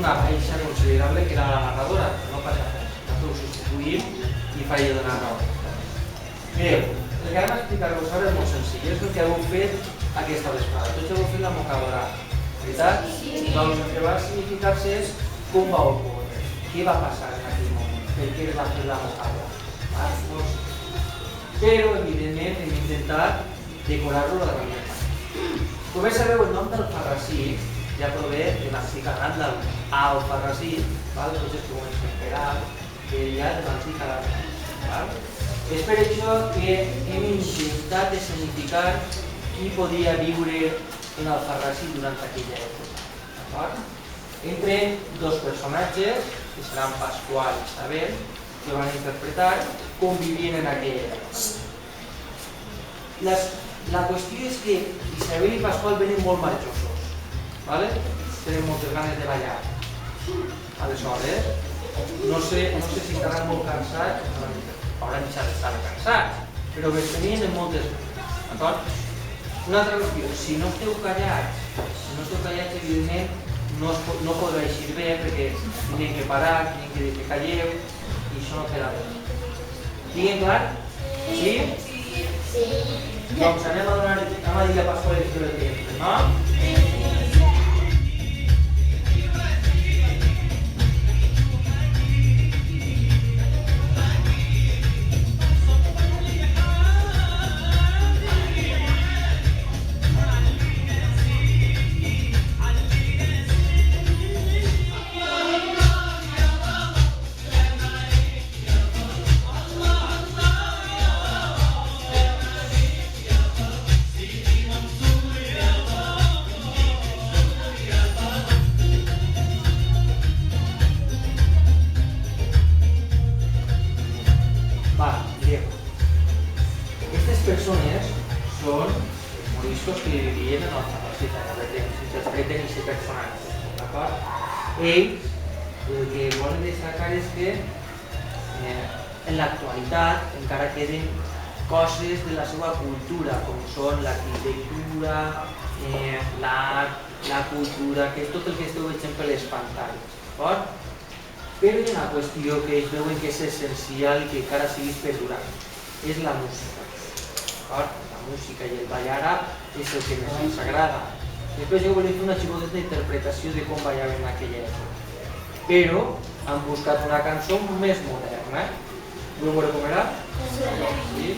una baixa considerable que era la narradora, no passa res. Nosaltres ho substituïm i fa allò de narrador. Mireu, el que anem a explicar-vos ara és molt senzill, és el que heu fet aquesta vesprada. Tots heu fet la mocadora, veritat? Doncs el que va significar-se és com va ocórrer, què va passar en aquell moment, per què es va fer la mocadora. Però, evidentment, hem intentat decorar-lo de la millor manera. Com bé sabeu, el nom del Farrasí ja prové de l'antic anat del Alfarrasí, tots els que comencen per A, que ja de l'antic anat. És per això que hem intentat escenificar qui podia viure en Alfarrasí durant aquella època. Entre dos personatges, que seran Pasqual i Isabel, que van interpretar com vivien en aquella època. La qüestió és que Isabel i Pasqual venen molt marxosos, tenen moltes ganes de ballar. Aleshores, no sé si estaran molt cansats, hauran deixat d'estar cansats, però venien amb moltes ganes. Una altra qüestió, si no esteu callats, evidentment no podrà eixir bé perquè tenen que parar, tenen que dir que calleu i això no queda bé. Tinguem clar? Sí? Sí. Doncs anem a dir a Pasqual i Isabel que entren, no? Aquestes persones són els moriscos que vivien en Alfarrasí, s'interpreten i se personatges. Ells el que volen destacar és que en l'actualitat encara queden coses de la seva cultura, com són l'arquitectura, l'art, la cultura, que és tot el que esteu veient per les pantalles. Però hi ha una qüestió que ells veuen que és essencial i que encara segueix perdurant, és la música. La música i el ball àrab és el que més ens agrada. Després jo volia fer una xicoteta d'interpretació de com ballaven en aquella època. Però han buscat una cançó més moderna. Voleu veure com era? Sí.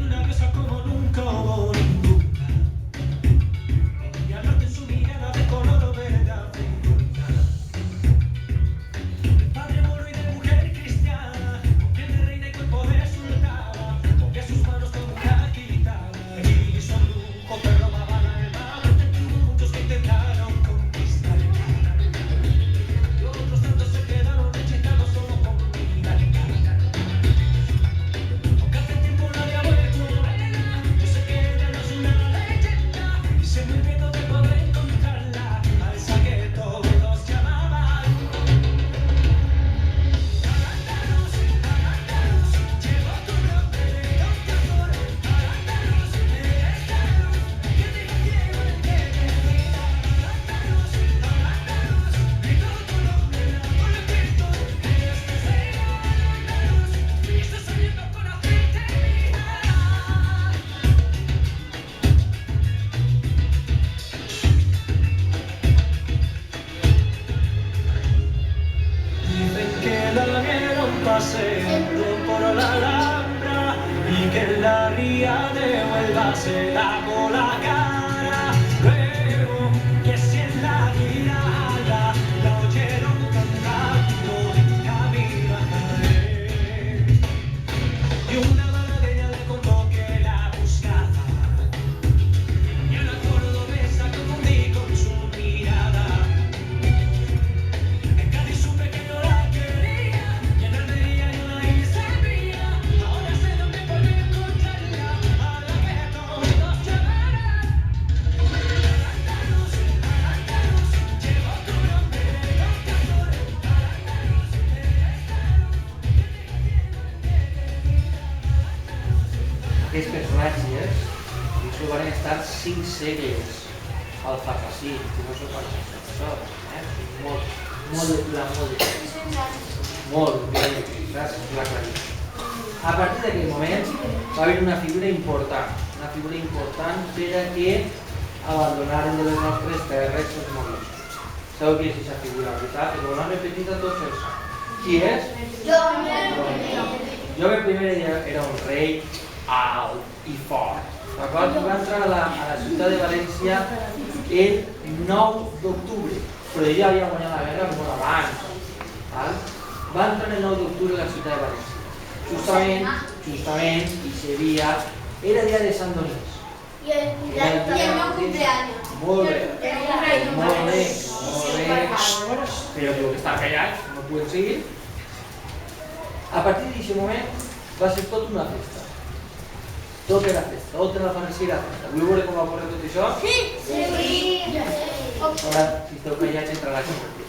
Una besa como nunca hubo ninguna. Y hablarte su segles al Alfarrasí, que no sé quants anys això, molt de durant molt de temps. Molt bé, gràcies per l'aclarir. A partir d'aquell moment va haver una figura important per a que abandonaren de les nostres terres els moriscos. Sabeu qui és aquesta figura, veritat? És un home petit a tots els anys. Qui és? Jaume I era un rei alt i fort. D'acord? Va entrar a la ciutat de València el 9 d'octubre, però ell ja havia guanyat la guerra molt abans. Va entrar el 9 d'octubre a la ciutat de València. Justament, i Sevilla, era dia de Sant Donís. I el meu cumpleaños. Molt bé, però diu que estan callats, no poden seguir. A partir d'aquest moment va ser tot una festa. Tot era festa, tot era Alfarrasí era festa. Vull veure com va ocórrer tot això? Sí! Ara, si esteu callats, entrarà a compartir.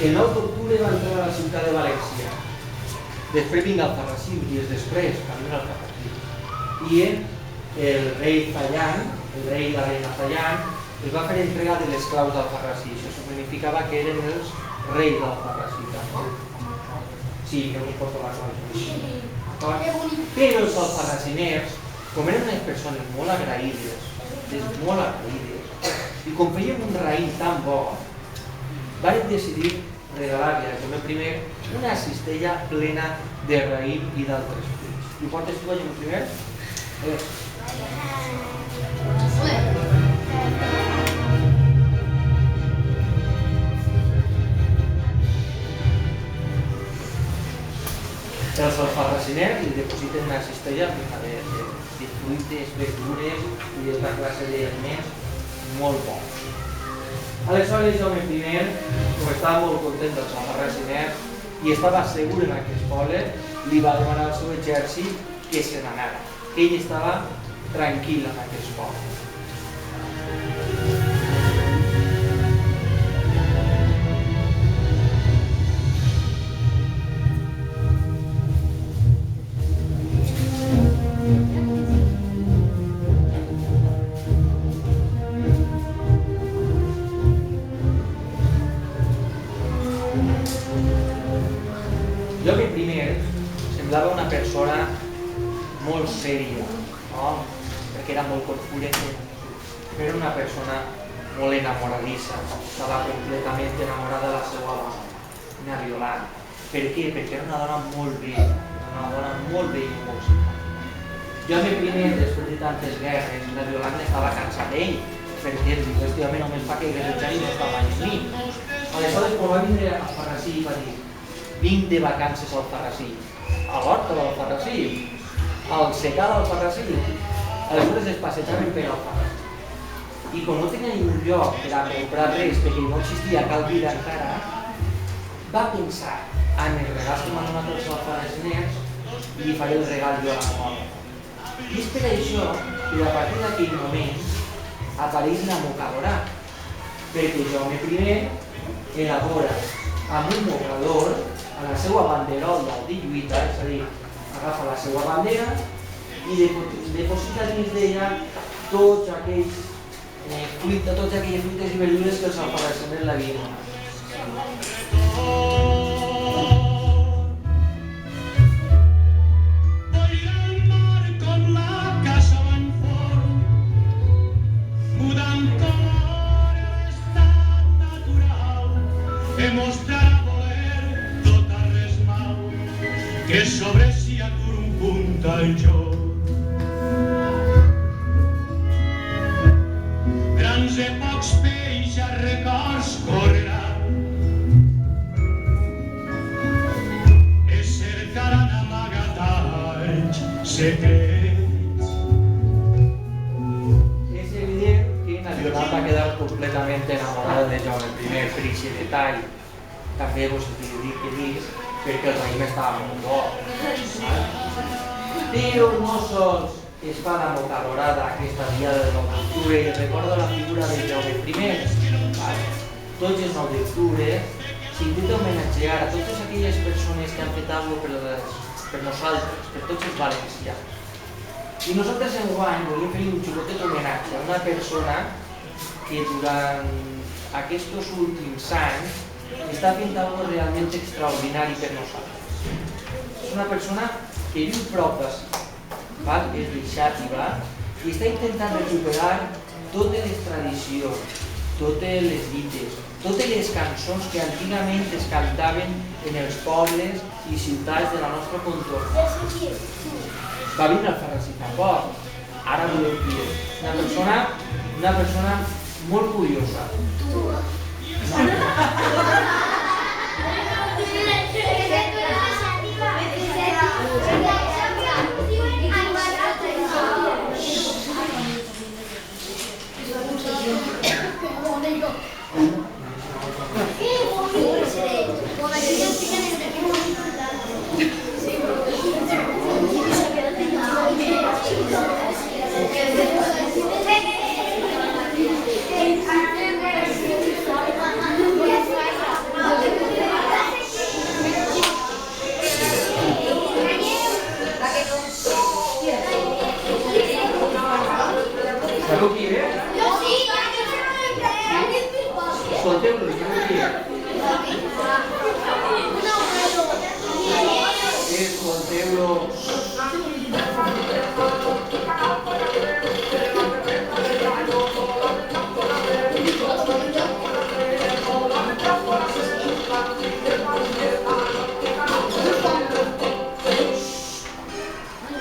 El 9 d'octubre va entrar a la ciutat de València. Després vinga Alfarrasí, dies després, camí Alfarrasí. I el rei Zayán, el rei i la reina Zayán, els va fer entrega de les claus d'Alfarrasí. Això significava que eren els reis d'Alfarrasí. Sí, que us porto la clau. Però els alfarrasiners, com eren unes persones molt agraïdes, i com feien un raïm tan bo, van decidir regalar-li a Jaume I una cistella plena de raïm i d'altres fruits. I ho portes tu a Jaume I? Els alfarrasiners li depositen una cistella plena de fruites, verdures i d'altra classe d'aliments molt bons. Aleshores Jaume I, com estava molt content dels alfarrasiners i estava segur en aquest poble, li va demanar al seu exèrcit que se n'anara, que ell estava tranquil en aquest poble. Jaume I semblava una persona molt sèria, no? Perquè era molt corpulent, però era una persona molt enamoradissa, estava completament enamorada de la seva dona, una Violant. Per què? Perquè era una dona molt bella, i molt simpàtica. Jaume I, després de tantes guerres, la Violant estava cansada d'ell, perquè el diu, este home només fa que guerrejar i no està mai amb mi. Aleshores, quan va vindre a Alfarrasí, va dir: vinc de vacances al Alfarrasí, a l'horta de l'Alfarrasí, al secar d'Alfarrasí. Aleshores es passejaven per Alfarrasí. I quan no tenia ningú lloc per a comprar res, perquè no existia cal vida encara, va pensar en els regals que m'han donat els alfarrasiners i li faré el regal jo a la moda. I és per això que a partir d'aquell moment apareix la mocadora, perquè Jaume I elabora amb un mocador a la seva banderola de lluita, és a dir, agafa la seva bandera i deposita dins d'ella tots aquelles fruites i verdures que els alfarrasiners l'havien donat. Que sobre si atur un punt al joc. Grans i pocs peixos records secrets. És evident que Nacional va quedar completament enamorada de Jaume I per aquest detall. També vos he dit que dins perquè el raïm estava molt bo. Però no sols es fa la mocalorada aquesta diada de l'9 d'octubre i recorda la figura de Jaume I. Tots els 9 d'octubre s'intenta homenatjar a totes aquelles persones que han fet alguna cosa per nosaltres, per tots els valencians. I nosaltres enguany volíem fer un xicotet homenatge a una persona que durant aquests últims anys està fent alguna cosa realment extraordinari per nosaltres. És una persona que viu prop d'ací, és de Xàtiva, i està intentant recuperar totes les tradicions, totes les dites, totes les cançons que antigament es cantaven en els pobles i ciutats de la nostra contorn. Va vindre al Ferrací fa poc, ara voleu dir, una persona molt curiosa. Sabeu qui és? Jo sí! Escolteu-lo, sabeu qui és? Escolteu-lo.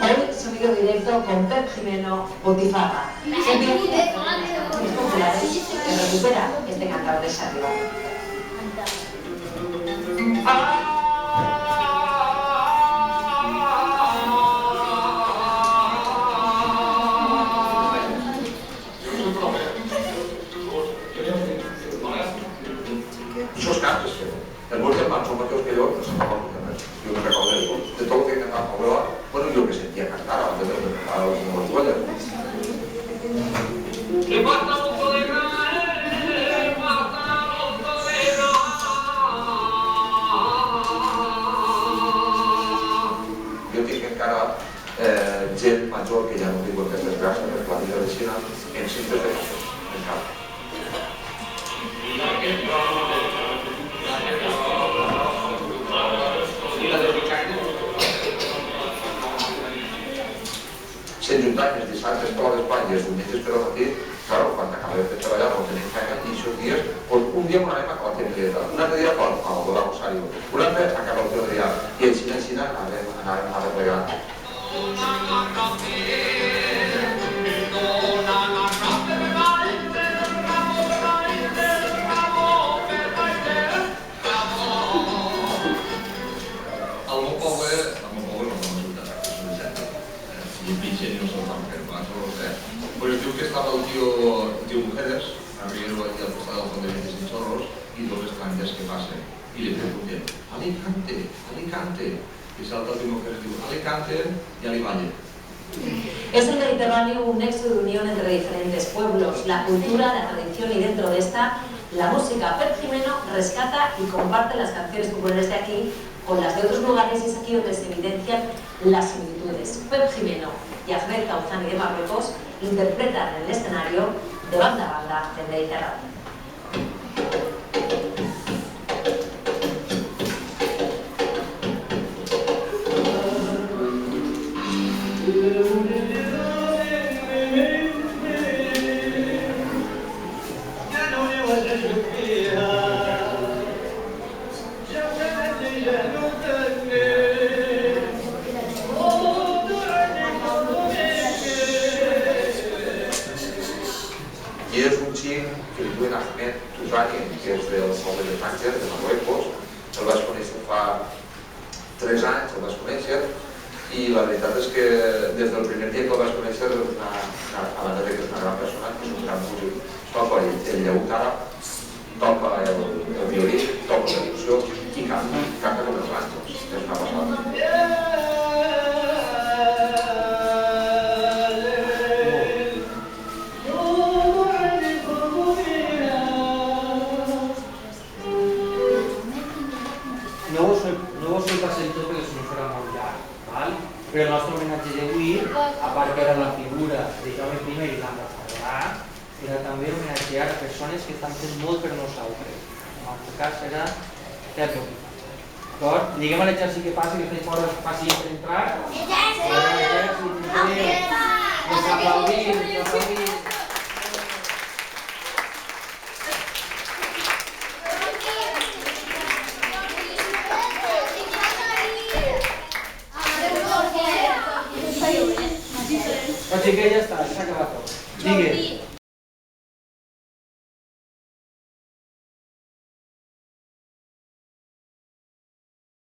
Hoy sonido directo con Pep Jimeno, Botifarra. Populares que recupera este cantador de Xàtiva. Esos cantos, el buen hermano son partidos que yo no sé cómo yo me recuerdo de todo lo que cantaba Pablo, bueno, yo que sentía cantar antes de a los Mortueller. Jo tinc encara gent major que ja no tinc aquestes gràcies per la vida de Xina en simples de cançons, encara. S'enjuntaven els dissabtes per a l'Espanya i els diumenges per al matí, claro, quan acabem de treballar no tenim feina i aquests dies, un dia anem a la Tenerieta, un altre dia a Boda Rosario, un altre a Carlos de Adrià i en Xina anàvem a replegar. Al meu poble no m'ajuda, és un exemple. I el pitxer no se'l van fer, no se'l fer. Pues es diu que estava el tio Mujeres, arriba aquí al costat del pont de 25 Chorros, i dos estrangers que passen. I li pregunten, Alicante, Alicante. Y salta el tio Mujeres y diu, Alicante, y Alivalle. Es el Mediterráneo un nexo de unión entre diferentes pueblos, la cultura, la tradición y dentro de esta, la música. Pep Jimeno rescata y comparte las canciones populares de aquí con las de otros lugares y es aquí donde se evidencian las similitudes. Pep Jimeno y Ahmed Kauzani de Marruecos interpretan en el escenario de banda a banda del Mediterráneo. I és un xic que li diuen Ahmed Kauzani, que és del poble de Tánger, de Marruecos. El vaig conèixer fa 3 anys, el vaig conèixer, i la veritat és que des del primer dia que el vaig conèixer, a banda que és una gran persona, és un gran músic, toca el llaüt àrab, toca el violí, toca la percussió i canta com els àngels. És una passada. No vos ho passem tot perquè si no serà molt llarg, val? Però el nostre homenatge d'avui, a part que era la figura de Jaume I i l'ambassador, era també homenatjar a persones que estan fent molt per nosaltres. En el cas era Terzo. D'acord? Diguem a l'exèrcit que passi, que estem fora passi per entrar. L'exèrcit, els aplaudim. Així que ja està, s'ha acabat tot. Digues.